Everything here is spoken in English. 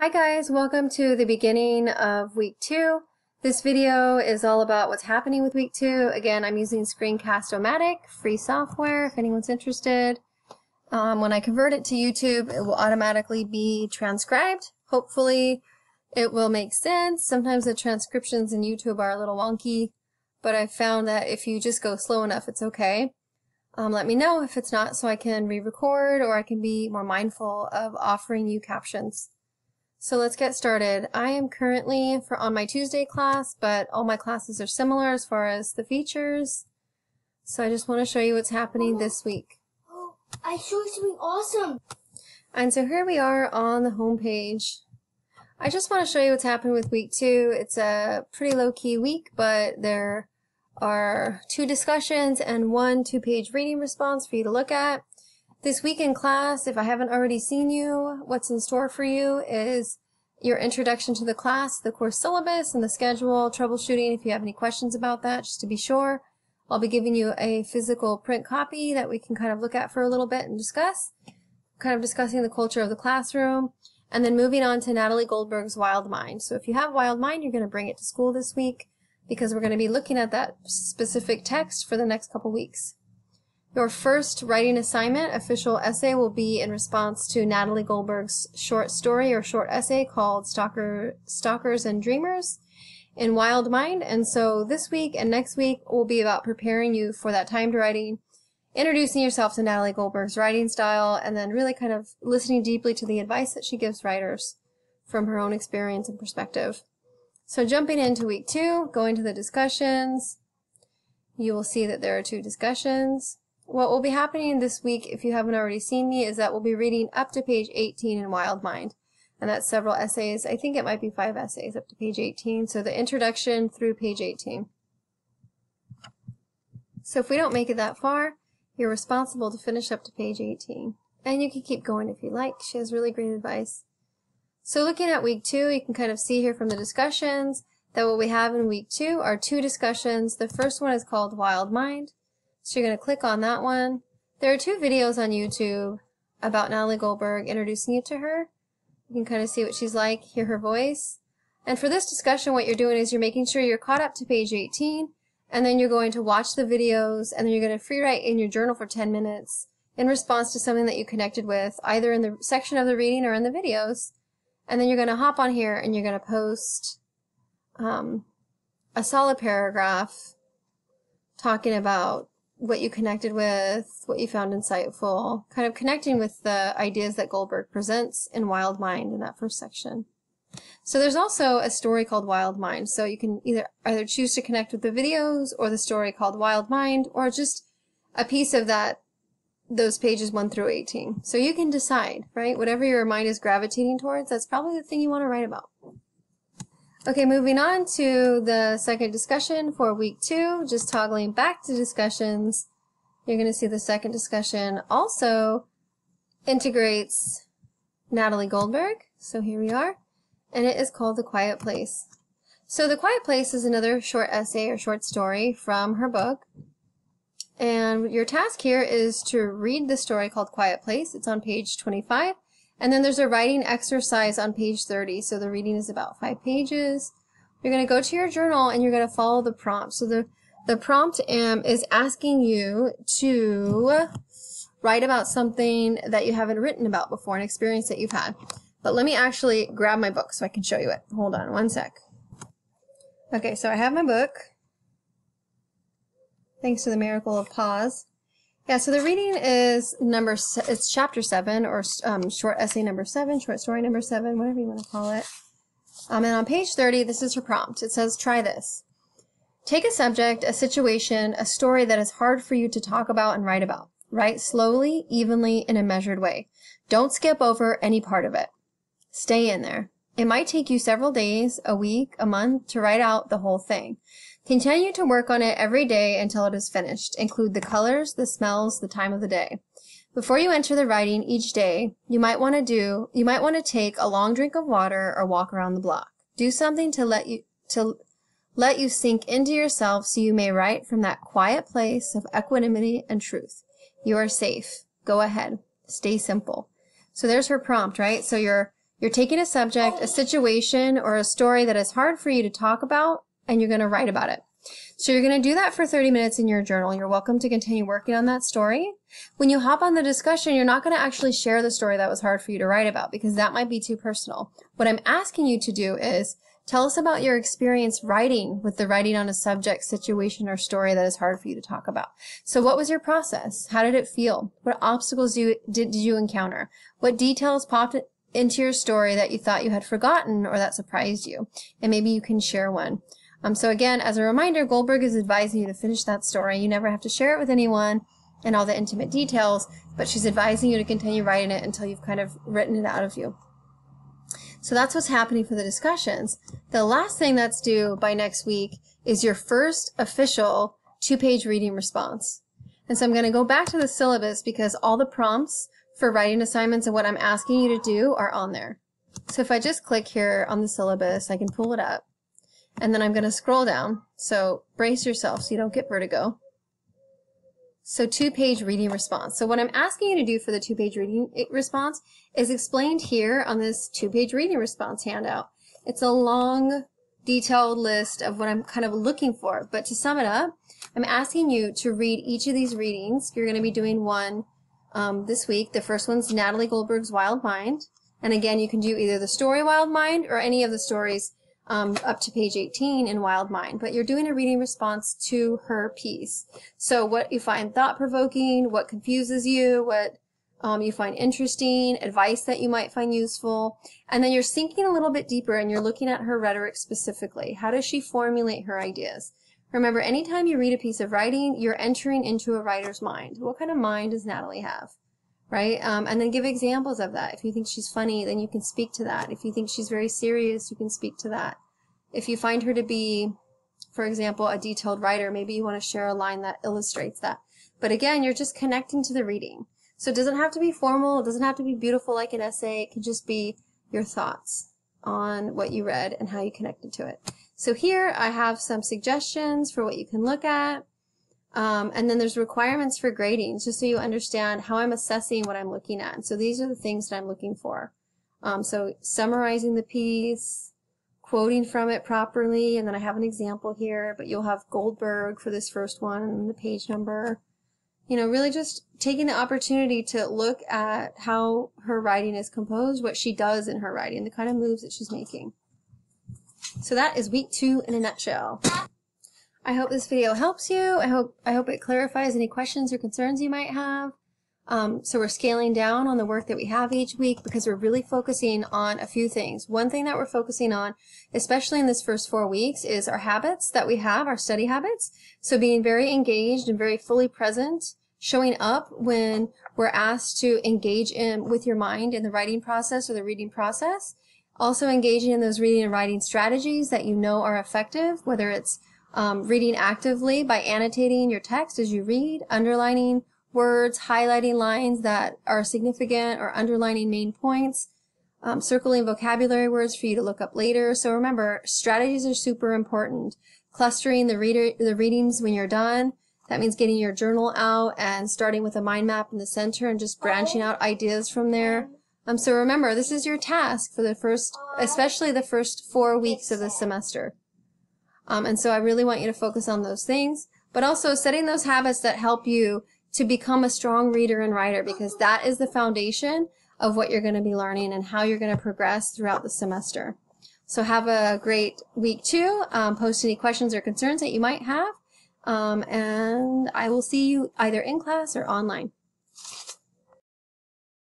Hi guys, welcome to the beginning of week 2. This video is all about what's happening with week 2. Again, I'm using Screencast-O-Matic, free software if anyone's interested. When I convert it to YouTube, it will automatically be transcribed. Hopefully it will make sense. Sometimes the transcriptions in YouTube are a little wonky, but I've found that if you just go slow enough, it's okay. Let me know if it's not so I can re-record or I can be more mindful of offering you captions. So let's get started. I am currently on my Tuesday class, but all my classes are similar as far as the features. So I just want to show you what's happening this week. Oh, I showed you something awesome. And so here we are on the home page. I just want to show you what's happening with week 2. It's a pretty low-key week, but there are 2 discussions and 1 2-page reading response for you to look at. This week in class, if I haven't already seen you, what's in store for you is your introduction to the class, the course syllabus, and the schedule, troubleshooting if you have any questions about that, just to be sure. I'll be giving you a physical print copy that we can kind of look at for a little bit and discuss, kind of discussing the culture of the classroom, and then moving on to Natalie Goldberg's Wild Mind. So if you have Wild Mind, you're going to bring it to school this week because we're going to be looking at that specific text for the next couple weeks. Your first writing assignment, official essay, will be in response to Natalie Goldberg's short story or short essay called Stalkers and Dreamers in Wild Mind. And so this week and next week will be about preparing you for that timed writing, introducing yourself to Natalie Goldberg's writing style, and then really kind of listening deeply to the advice that she gives writers from her own experience and perspective. So jumping into week 2, going to the discussions, you will see that there are 2 discussions. What will be happening this week, if you haven't already seen me, is that we'll be reading up to page 18 in Wild Mind. And that's several essays. I think it might be 5 essays up to page 18. So the introduction through page 18. So if we don't make it that far, you're responsible to finish up to page 18. And you can keep going if you like. She has really great advice. So looking at week 2, you can kind of see here from the discussions that what we have in week 2 are 2 discussions. The first one is called Wild Mind. So you're going to click on that one. There are 2 videos on YouTube about Natalie Goldberg, introducing you to her. You can kind of see what she's like, hear her voice. And for this discussion, what you're doing is you're making sure you're caught up to page 18, and then you're going to watch the videos, and then you're going to free write in your journal for 10 minutes in response to something that you connected with, either in the section of the reading or in the videos. And then you're going to hop on here and you're going to post a solid paragraph talking about what you connected with, what you found insightful, kind of connecting with the ideas that Goldberg presents in Wild Mind in that first section. So there's also a story called Wild Mind, so you can either choose to connect with the videos or the story called Wild Mind, or just a piece of those pages 1 through 18. So you can decide, right? Whatever your mind is gravitating towards, that's probably the thing you want to write about. Okay, moving on to the second discussion for week 2, just toggling back to discussions. You're going to see the second discussion also integrates Natalie Goldberg. So here we are, and it is called The Quiet Place. So The Quiet Place is another short essay or short story from her book. And your task here is to read the story called Quiet Place. It's on page 25. And then there's a writing exercise on page 30, so the reading is about 5 pages. You're going to go to your journal and you're going to follow the prompt. So the prompt is asking you to write about something that you haven't written about before, an experience that you've had. But let me actually grab my book so I can show you it. Hold on one sec. Okay, so I have my book. Thanks to the miracle of pause. Yeah, so the reading is it's chapter 7, or short essay number 7, short story number 7, whatever you want to call it. And on page 30, this is her prompt. It says, try this. Take a subject, a situation, a story that is hard for you to talk about and write about. Write slowly, evenly, in a measured way. Don't skip over any part of it. Stay in there. It might take you several days, a week, a month to write out the whole thing. Continue to work on it every day until it is finished. Include the colors, the smells, the time of the day. Before you enter the writing each day, you might want to take a long drink of water or walk around the block. Do something to let you sink into yourself so you may write from that quiet place of equanimity and truth. You are safe. Go ahead. Stay simple. So there's her prompt, right? So you're You're taking a subject, a situation, or a story that is hard for you to talk about, and you're going to write about it. So you're going to do that for 30 minutes in your journal. You're welcome to continue working on that story. When you hop on the discussion, you're not going to actually share the story that was hard for you to write about because that might be too personal. What I'm asking you to do is tell us about your experience writing with the writing on a subject, situation, or story that is hard for you to talk about. So what was your process? How did it feel? What obstacles did you encounter? What details popped into your story that you thought you had forgotten or that surprised you? And maybe you can share one. So again, as a reminder, Goldberg is advising you to finish that story. You never have to share it with anyone and all the intimate details, but she's advising you to continue writing it until you've kind of written it out of you. So that's what's happening for the discussions. The last thing that's due by next week is your first official 2-page reading response. And so I'm going to go back to the syllabus because all the prompts for writing assignments and what I'm asking you to do are on there. So if I just click here on the syllabus, I can pull it up. And then I'm going to scroll down. So brace yourself so you don't get vertigo. So 2-page reading response. So what I'm asking you to do for the 2-page reading response is explained here on this 2-page reading response handout. It's a long, detailed list of what I'm kind of looking for. But to sum it up, I'm asking you to read each of these readings. You're going to be doing one this week. The first one's Natalie Goldberg's Wild Mind. And again, you can do either the story Wild Mind or any of the stories up to page 18 in Wild Mind, but you're doing a reading response to her piece. So what you find thought-provoking, what confuses you, what you find interesting, advice that you might find useful, and then you're sinking a little bit deeper and you're looking at her rhetoric specifically. How does she formulate her ideas? Remember, anytime you read a piece of writing, you're entering into a writer's mind. What kind of mind does Natalie have? Right? And then give examples of that. If you think she's funny, then you can speak to that. If you think she's very serious, you can speak to that. If you find her to be, for example, a detailed writer, maybe you want to share a line that illustrates that. But again, you're just connecting to the reading. So it doesn't have to be formal. It doesn't have to be beautiful like an essay. It can just be your thoughts on what you read and how you connected to it. So here I have some suggestions for what you can look at. And then there's requirements for grading, just so you understand how I'm assessing what I'm looking at. And so these are the things that I'm looking for. So summarizing the piece, quoting from it properly, and then I have an example here, but you'll have Goldberg for this first one and the page number. You know, really just taking the opportunity to look at how her writing is composed, what she does in her writing, the kind of moves that she's making. So that is week 2 in a nutshell. I hope this video helps you. I hope it clarifies any questions or concerns you might have. So we're scaling down on the work that we have each week because we're really focusing on a few things. One thing that we're focusing on, especially in this first 4 weeks, is our habits that we have, our study habits. So being very engaged and very fully present, showing up when we're asked to engage with your mind in the writing process or the reading process. Also engaging in those reading and writing strategies that you know are effective, whether it's reading actively by annotating your text as you read, underlining words, highlighting lines that are significant, or underlining main points, circling vocabulary words for you to look up later. So remember, strategies are super important. Clustering the readings when you're done. That means getting your journal out and starting with a mind map in the center and just branching out ideas from there. So remember, this is your task for the first, especially the first 4 weeks of the semester. And so I really want you to focus on those things, but also setting those habits that help you to become a strong reader and writer, because that is the foundation of what you're going to be learning and how you're going to progress throughout the semester. So have a great week 2. Post any questions or concerns that you might have, and I will see you either in class or online.